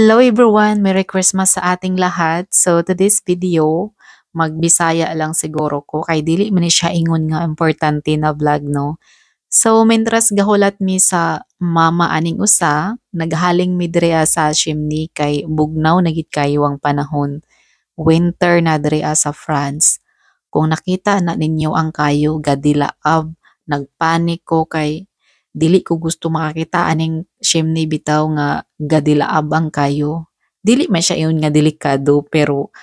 Hello everyone! Merry Christmas sa ating lahat. So to this video, magbisaya lang siguro ko kay dili man ni siya ingon nga importante na vlog no. So mentras gahulat mi sa mama aning usa, naghaling mi diri sa chimney kay bugnaw na gid kayo ang panahon. Winter na diri sa France. Kung nakita na ninyo ang kayo gadilaab, nagpanik ko kay dili ko gusto makakita aning chimney bitaw nga gadilaab ang kayo. Dili man siya iyon nga delikado pero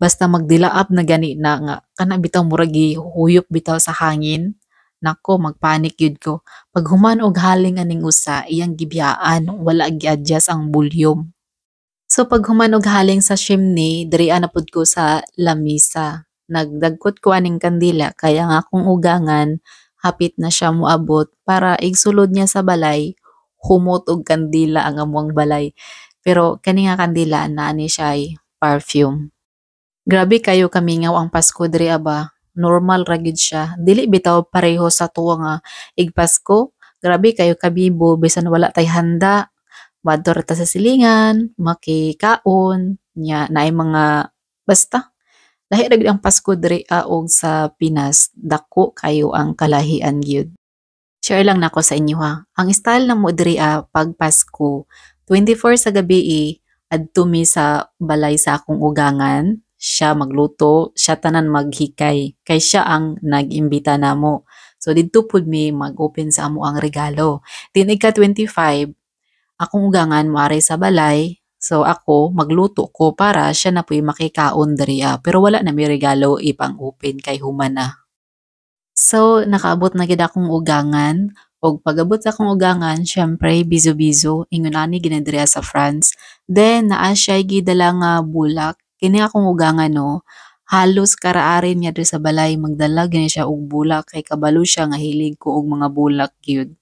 basta magdilaab na gani na nga kana bitaw murag huyop bitaw sa hangin. Nako magpanik yun ko. Pag human og haling aning usa, iyang gibiyaan wala gi-adjust ang volume. So pag human og haling sa chimney, diri na pud ko sa lamisa. Nagdagkot ko aning kandila kaya nga akong ugangan hapit na siya moabot para igsulod niya sa balay, humot og kandila ang amuang balay. Pero kani nga kandila na ani siya ay perfume. Grabe kayo kamingaw ang Pasko diri aba. Normal ra gyud siya. Dili bitaw pareho sa tuwa nga igpasko. Grabe kayo kabibo bisan wala tay handa. Madto ra ta sa silingan, makikaon, nya naay mga basta lahi ra gyud ang Pasko diri og sa Pinas. Dako kayo ang kalahian gyud. Share lang nako sa inyo ha. Ang style na mo diri pag Pasko, 24 sa gabi adto mi sa balay sa akong ugangan. Siya magluto, siya tanan maghikay. Kay siya ang nag-imbita namo. So didto pud mi mag-open sa amo ang regalo. Din ika 25, akong ugangan moari sa balay. So ako magluto ko para siya na po'y makikaon diri pero wala na mi regalo ipang open kay human na. So nakaabot na gid akong ugangan og pag-abot sa akong ugangan syempre bizo-bizo ingon ani gid diri sa France. Then naa siya gidala nga bulak. Kini akong ugangan no, halos karaarin niya diri sa balay magdala gini siya og bulak kay kabalo siya nga hilig ko og mga bulak gyud.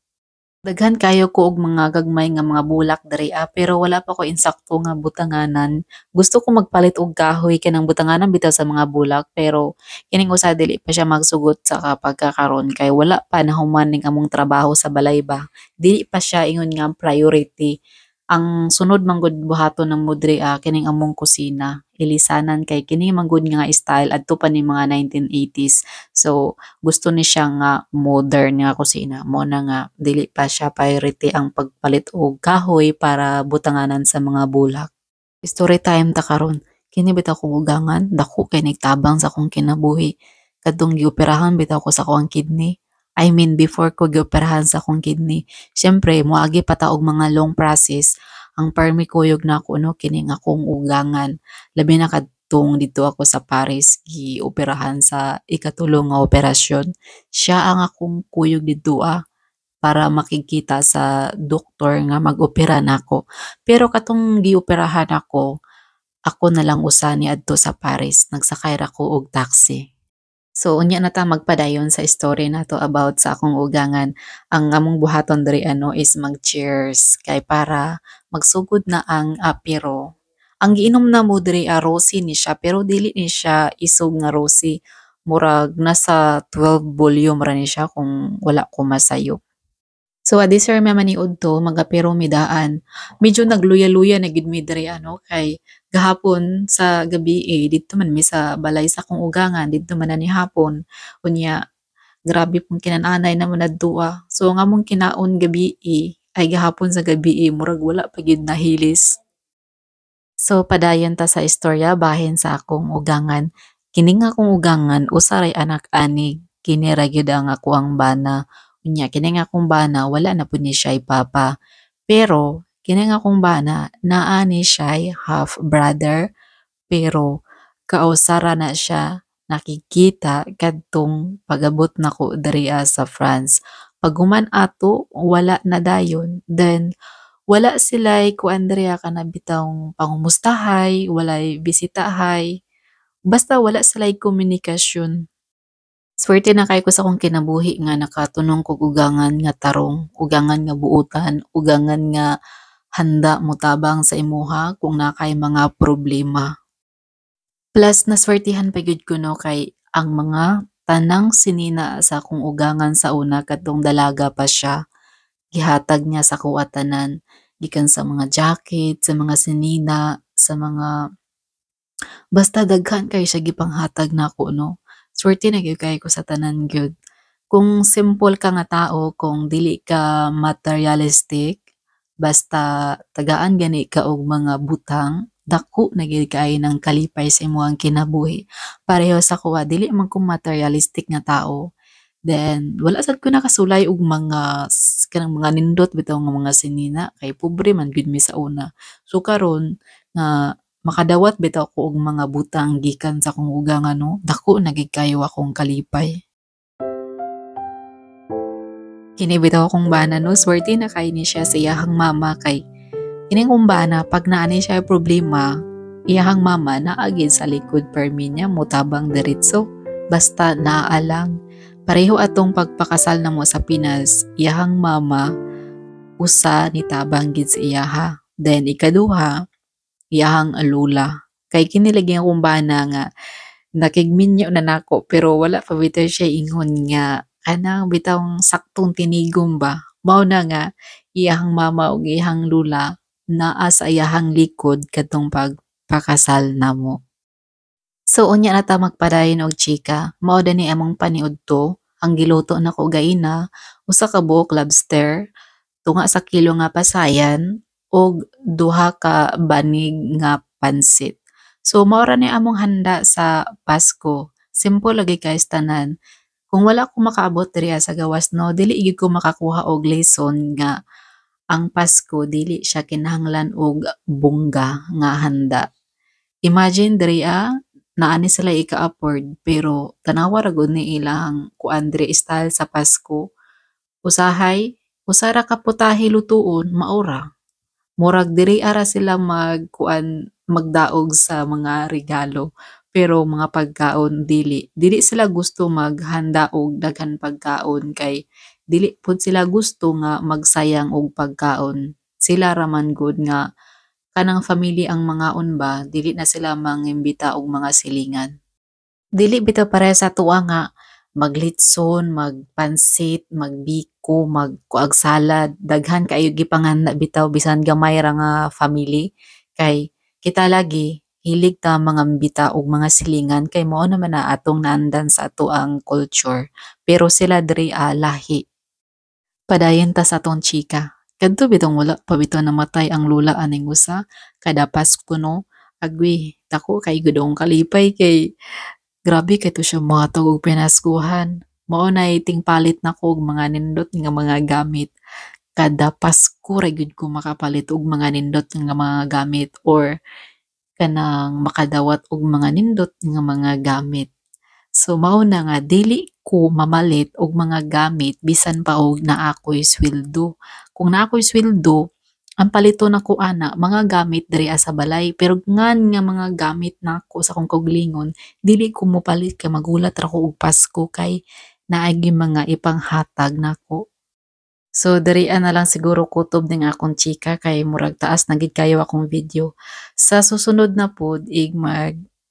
Daghan kayo ko og mga gagmay nga mga bulak diri pero wala pa ko insakto nga butanganan. Gusto ko magpalit og kahoy kanang butanganan bitaw sa mga bulak pero kining usa dili pa siya magsugot sa pagkakaron kay wala pa nahuman ning among trabaho sa balay ba. Dili pa siya ingon nga priority. Ang sunod man gud buhaton ng mudri kining among kusina. Ilisanan kay kini man gud nga style adto pa ni mga 1980s. So gusto ni siya nga modern nga kusina. Mo na nga dili pa siya priority ang pagpalit og kahoy para butanganan sa mga bulak. Story time ta karon. Kini bitaw kong ugangan, dako kay nagtabang sa akong kinabuhi. Kadtong gioperahan bitaw ko sa akong kidney. I mean before ko gioperahan sa akong kidney. Syempre moagi pa ta og mga long process. Ang permi kuyog na ako no kining akong ugangan. Labi na kadtong dito ako sa Paris gioperahan sa ikatulong nga operasyon. Siya ang akong kuyog dito para makikita sa doktor nga mag-opera nako. Pero katong gioperahan ako na lang usa ni adto sa Paris. Nagsakay ra ko og taxi. So unya na ta magpadayon sa story nato about sa akong ugangan. Ang among buhaton diri is mag-cheers kay para magsugod na ang apiro. Ang giinom na mo diri rosy ni siya pero dili ni siya isog nga rosy. Murag nasa 12 volume ra ni siya kung wala ko masayo. So adi sir maniud to magapiro mi daan. Medyo nagluya-luya na gid mi diri kay gahapon sa gabi didto man mi sa balay sa akong ugangan didto man na ni hapon. Unya grabe pong kinananay naman adto So nga mong kinaon gabi ay gahapon sa gabi murag wala pa gid nahilis. So padayon ta sa istorya bahin sa akong ugangan. Kini nga akong ugangan usaray anak ani kini ra gyud ang ako ang bana. Unya kini nga akong bana wala na pud ni siya papa. Pero kini nga akong bana naa ni siya half brother pero kausara na siya nakikita kadtong pag-abot nako diri sa France. Pag human ato wala na dayon then wala sila'y kuan diri kana bitawng pangumustahay, walay bisitahay. Basta wala sila'y komunikasyon. Swerte na kay ko sa akong kinabuhi nga nakatunong kog ugangan nga tarong, ugangan nga buutan, ugangan nga handa motabang sa imuha kung nakay mga problema. Plus naswertihan pa gyud ko no kay ang mga tanang sinina sa akong ugangan sa una kadtong dalaga pa siya gihatag niya sa kuwatanan. gikan sa mga jacket, sa mga sinina, sa mga basta daghan kay siya gipanghatag nako no. Swerte na gyud kay ko sa tanan gyud. Kung simple ka nga tao, kung dili ka materialistic, basta tagaan gani ka og mga butang, dako na gyud kaayo ng kalipay sa imong kinabuhi. Pareho sa kuha, dili man ko materialistic nga tao. Then wala sad ko nakasulay og mga kanang mga nindot bitaw nga mga sinina kay pobre man gyud mi sa una. So karon nga makadawat bitaw ko og mga butang gikan sa akong ugang ano, dako na gyud kayo akong kalipay. Kini bitaw akong bana no, swerte na kay ni siya sa iyahang mama kay kining kong bana pag naa ni siya problema, iyahang mama naagid sa likod permi niya mutabang diretso basta naa lang. Pareho atong pagpakasal na mo sa Pinas, iyahang mama usa ni tabang gid sa iyaha. Then ikaduha, iyahang lula. Kay kinilagyan akong bana nga nakigminyo na nako pero wala pa bitaw siya ingon nga kanang bitawng saktong tinigom ba. Mao na nga iyahang mama ug iyahang lula naa sa iyahang likod kadtong pagpakasal namo. So unya na ta magpadayon og chika, mao ni among paniudto, ang giluto nako gaina, usa ka buok lobster, tunga sa kilo nga pasayan, og duha ka banig nga pansit. So mao ra ni among handa sa Pasko. Simple lagi kay tanan. Kung wala ko makaabot diriha sa gawas no, dili gyud ko makakuha og lesson nga ang Pasko dili siya kinahanglan og bongga nga handa. Imagine diriha naani sila ika-afford pero tanawa ra gud ni ilang kuan diri style sa Pasko. Usahay, usara ka putahe lutuon maura. Murag diri ara sila magkuan magdaog sa mga regalo pero mga pagkaon dili. Dili sila gusto maghanda og daghan pagkaon kay dili pud sila gusto nga magsayang og pagkaon. Sila raman gud nga kanang family ang mangaon ba, dili na sila mangimbita og mga silingan. Dili bitaw pareha sa tuwa nga maglitson, magpansit, magbiko, magkuag salad, daghan kaayo gipanganda bitaw bisan gamay ra nga family kay kita lagi hilig ta mangambita og mga silingan kay mao naman na atong naandan sa ato ang culture. Pero sila diri lahi. Padayon ta sa atong chika. Kadto bitong wala pa bitaw namatay ang lula aning usa kada Pasko no. Agwi, dako kay gudong kalipay kay grabe kay to siya mohatag og pinaskuhan. Mao nay tingpalit nako og mga nindot nga mga gamit. Kada Pasko ra gyud ko makapalit og mga nindot nga mga gamit or kanang makadawat og mga nindot nga mga gamit. So mao na nga dili ko mamalit og mga gamit bisan pa og naa ko'y sweldo. Kung naa ko'y sweldo, ang palito nako ana mga gamit diri sa balay pero ngan nga mga gamit nako sa akong kaugalingon dili ko mopalit kay magulat ra ko og Pasko kay naay gyud mga ipanghatag nako. So dirian na lang siguro kutob ning akong chika kay murag taas na gid kayo akong video. Sa susunod na pod ig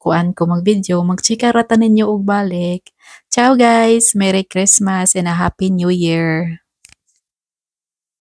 kuan ko mag-video, magchika ra ta ninyo og balik. Ciao guys! Merry Christmas and a Happy New Year!